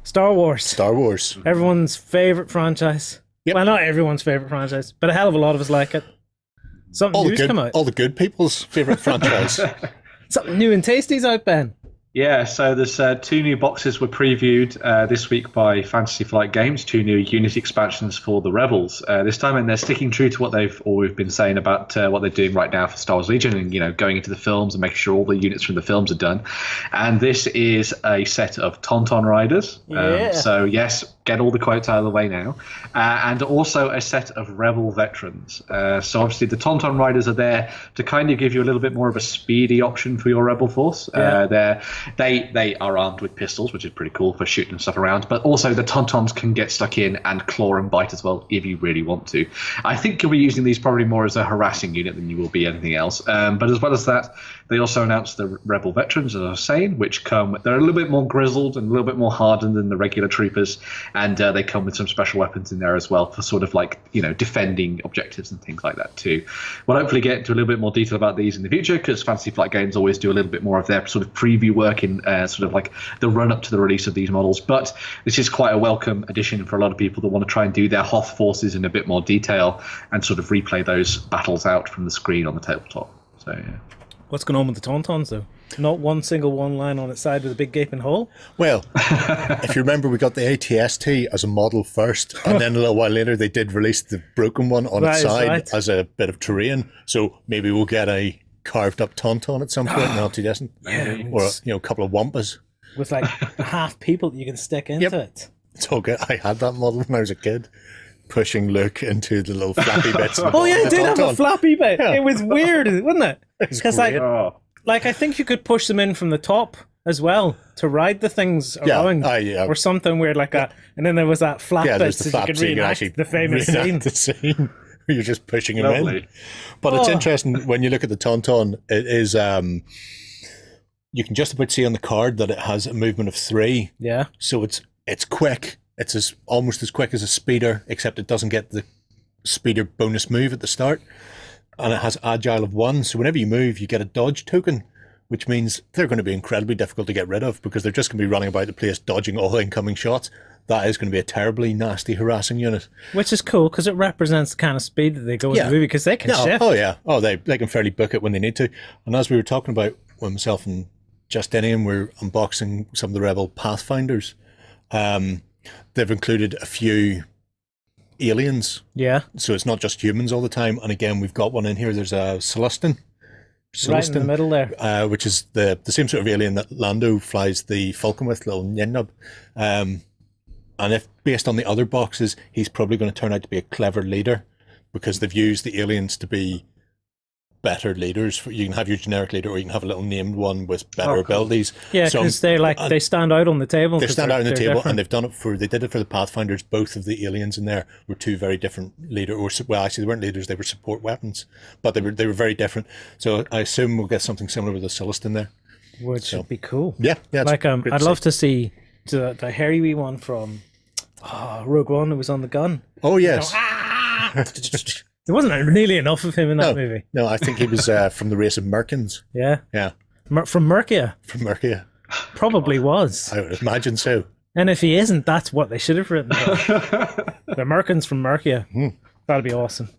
Star Wars. Star Wars. Everyone's favorite franchise. Yep. Well, not everyone's favorite franchise, but a hell of a lot of us like it. Something new's come out. All the good people's favorite franchise. Something new and tasty's out, Ben. Yeah, so there's two new boxes were previewed this week by Fantasy Flight Games, two new Unity expansions for the Rebels this time, and they're sticking true to what they've always been saying about what they're doing right now for Star Wars Legion, and going into the films and making sure all the units from the films are done. And this is a set of Tauntaun riders. So yes, get all the quotes out of the way now, and also a set of Rebel veterans. So obviously the Tauntaun riders are there to kind of give you a little bit more of a speedy option for your Rebel force. They are armed with pistols, which is pretty cool for shooting stuff around. But also the Tauntauns can get stuck in and claw and bite as well if you really want to. I think you'll be using these probably more as a harassing unit than you will be anything else. But as well as that, they also announced the Rebel veterans, as I was saying, which they're a little bit more grizzled and a little bit more hardened than the regular troopers. And they come with some special weapons in there as well for sort of defending objectives and things like that too. We'll hopefully get into a little bit more detail about these in the future, because Fantasy Flight Games always do a little bit more of their sort of preview work in sort of like the run up to the release of these models. But this is quite a welcome addition for a lot of people that want to try and do their Hoth forces in a bit more detail and sort of replay those battles out from the screen on the tabletop. So yeah. What's going on with the Tauntauns though? Not one single one line on its side with a big gaping hole? Well, if you remember, we got the ATST as a model first, and then a little while later they did release the broken one on its side as a bit of terrain. So maybe we'll get a carved up Tauntaun at some point, not too distant. Yeah, or a couple of Wampas. With like half people that you can stick into it. It's all good. I had that model when I was a kid, pushing Luke into the little flappy bits. Oh yeah, it did have a flappy bit. Yeah. It was weird, wasn't it? Because like I think you could push them in from the top as well to ride the things around, or something weird like that. And then there was that flap bit, so you could reenact the famous scene. The scene where you're just pushing them in. But it's interesting when you look at the Tauntaun. It is you can just about see on the card that it has a movement of 3. Yeah. So it's quick. It's almost as quick as a speeder, except it doesn't get the speeder bonus move at the start. And it has agile of 1. So whenever you move, you get a dodge token, which means they're going to be incredibly difficult to get rid of because they're just going to be running about the place dodging all incoming shots. That is going to be a terribly nasty harassing unit. Which is cool because it represents the kind of speed that they go in the movie, because they can shift. Oh yeah. Oh, they can fairly book it when they need to. And as we were talking about when myself and Justinian were unboxing some of the Rebel Pathfinders, they've included a few aliens. Yeah. So it's not just humans all the time. And again, we've got one in here. There's a Celestin. Right in the middle there. Which is the same sort of alien that Lando flies the Falcon with, little Ninnub. And if based on the other boxes, he's probably going to turn out to be a clever leader because they've used the aliens to be better leaders. You can have your generic leader, or you can have a little named one with better abilities. Yeah, because they stand out on the table. They stand out on the table, different. And they did it for the Pathfinders. Both of the aliens in there were two very different leaders. Well, actually, they weren't leaders; they were support weapons, but they were very different. So I assume we'll get something similar with the Celestin there, which would be cool. Yeah. Like I'd love to see the hairy wee one from Rogue One who was on the gun. Oh yes. There wasn't nearly enough of him in that movie. No, I think he was from the race of Merkins. Yeah. Yeah. From Mercia. From Mercia. Probably was. I would imagine so. And if he isn't, that's what they should have written. The Merkins from Mercia. That'd be awesome.